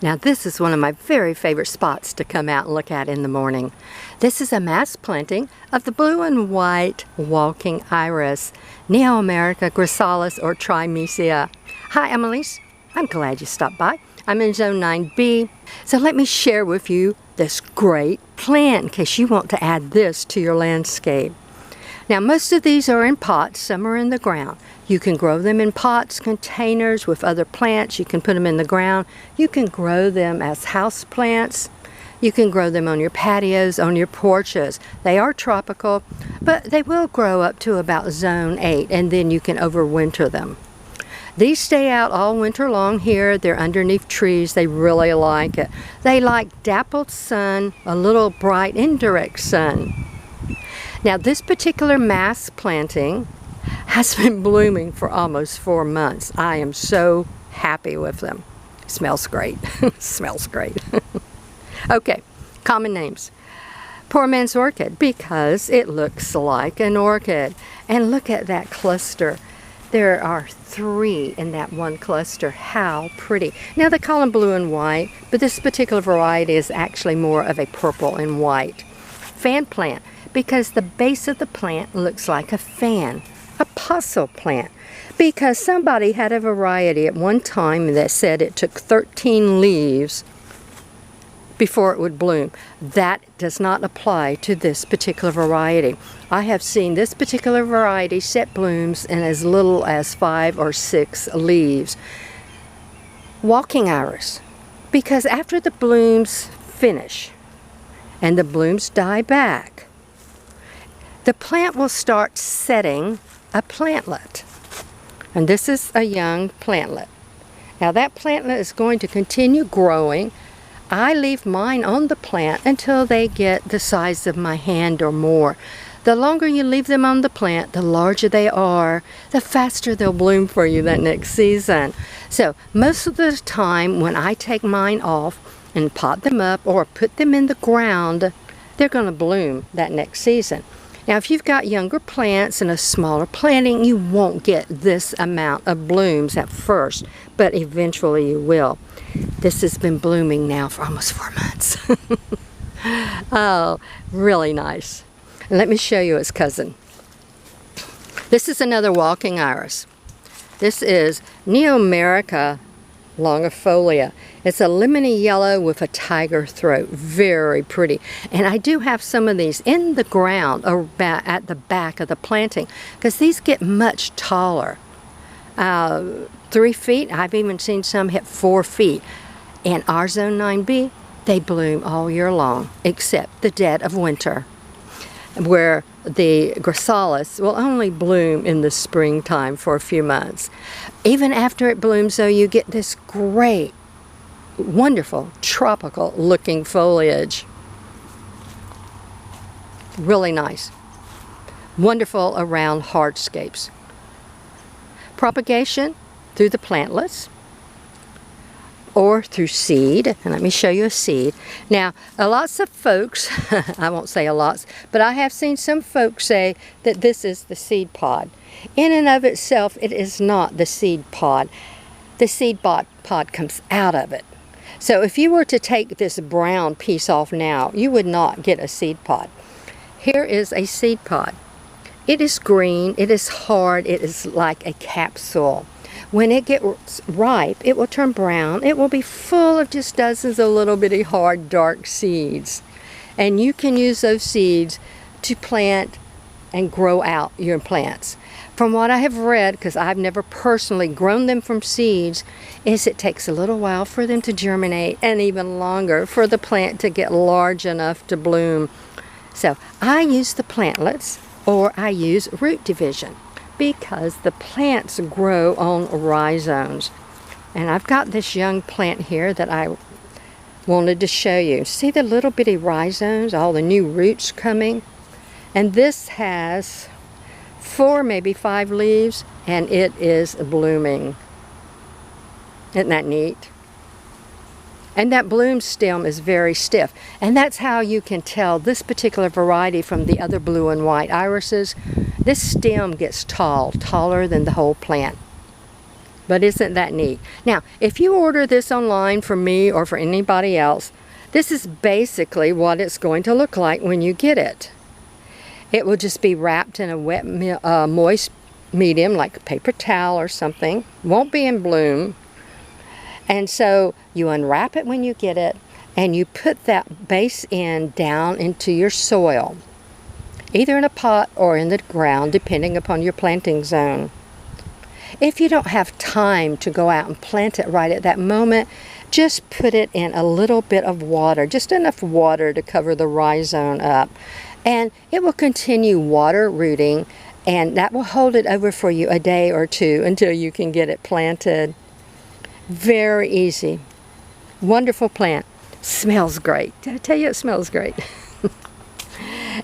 Now this is one of my very favorite spots to come out and look at in the morning. This is a mass planting of the blue and white walking iris, Neo-America gracchalis or Trimisia. Hi, I'm Elise. I'm glad you stopped by. I'm in Zone 9B. So let me share with you this great plant in case you want to add this to your landscape. Now most of these are in pots, some are in the ground. You can grow them in pots, containers with other plants. You can put them in the ground. You can grow them as house plants. You can grow them on your patios, on your porches. They are tropical, but they will grow up to about Zone 8, and then you can overwinter them. These stay out all winter long here. They're underneath trees. They really like it. They like dappled sun, a little bright indirect sun. Now this particular mass planting has been blooming for almost 4 months. I am so happy with them. Smells great. Smells great. Okay, common names. Poor man's orchid, because it looks like an orchid. And look at that cluster. There are 3 in that one cluster. How pretty. Now they call them blue and white, but this particular variety is actually more of a purple and white. Fan plant, because the base of the plant looks like a fan. Apostle plant, because somebody had a variety at one time that said it took 13 leaves before it would bloom. That does not apply to this particular variety. I have seen this particular variety set blooms in as little as 5 or 6 leaves. Walking iris, because after the blooms finish and the blooms die back, the plant will start setting a plantlet. And this is a young plantlet. Now that plantlet is going to continue growing. I leave mine on the plant until they get the size of my hand or more. The longer you leave them on the plant, the larger they are, the faster they'll bloom for you that next season. So most of the time when I take mine off and pot them up or put them in the ground, they're going to bloom that next season. Now if you've got younger plants and a smaller planting, you won't get this amount of blooms at first, but eventually you will. This has been blooming now for almost 4 months. Oh, really nice. And let me show you its cousin. This is another walking iris. This is Neo-America longifolia. It's a lemony yellow with a tiger throat. Very pretty. And I do have some of these in the ground at the back of the planting, because these get much taller. 3 feet. I've even seen some hit 4 feet. In our Zone 9B, they bloom all year long, except the dead of winter, where the gracchalis will only bloom in the springtime for a few months. Even after it blooms, though, you get this great, wonderful, tropical looking foliage. Really nice. Wonderful around hardscapes. Propagation through the plantlets or through seed. And let me show you a seed. Now, lots of folks, I won't say a lot, but I have seen some folks say that this is the seed pod. In and of itself, it is not the seed pod. The seed pod comes out of it. So if you were to take this brown piece off now, you would not get a seed pod. Here is a seed pod. It is green, it is hard, it is like a capsule. When it gets ripe, it will turn brown. It will be full of just dozens of little bitty hard, dark seeds. And you can use those seeds to plant and grow out your plants. From what I have read, because I've never personally grown them from seeds, is it takes a little while for them to germinate and even longer for the plant to get large enough to bloom. So I use the plantlets or I use root division, because the plants grow on rhizomes. And I've got this young plant here that I wanted to show you. See the little bitty rhizomes, all the new roots coming? And this has 4, maybe 5 leaves, and it is blooming. Isn't that neat? And that bloom stem is very stiff. And that's how you can tell this particular variety from the other blue and white irises. This stem gets tall, taller than the whole plant. But isn't that neat? Now, if you order this online for me or for anybody else, this is basically what it's going to look like when you get it. It will just be wrapped in a wet, moist medium, like a paper towel or something. Won't be in bloom. And so you unwrap it when you get it, and you put that base end down into your soil, either in a pot or in the ground, depending upon your planting zone. If you don't have time to go out and plant it right at that moment, just put it in a little bit of water, just enough water to cover the rhizome up. And it will continue water rooting, and that will hold it over for you a day or two until you can get it planted. Very easy. Wonderful plant. Smells great. Did I tell you it smells great?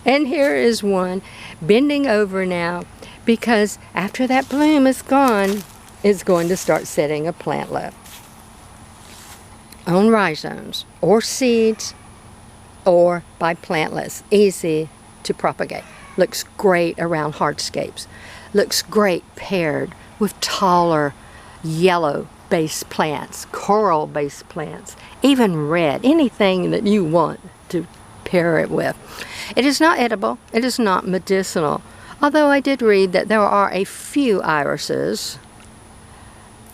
And here is one bending over now, because after that bloom is gone, it's going to start setting a plantlet on rhizomes or seeds or by plantlets. Easy to propagate. Looks great around hardscapes. Looks great paired with taller yellow based plants, coral based plants, even red, anything that you want to pair it with. It is not edible. It is not medicinal. Although I did read that there are a few irises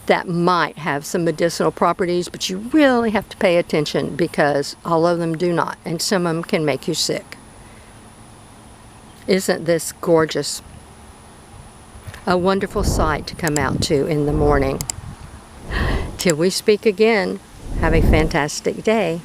that might have some medicinal properties, but you really have to pay attention because all of them do not, and some of them can make you sick. Isn't this gorgeous? A wonderful sight to come out to in the morning. Till we speak again, have a fantastic day.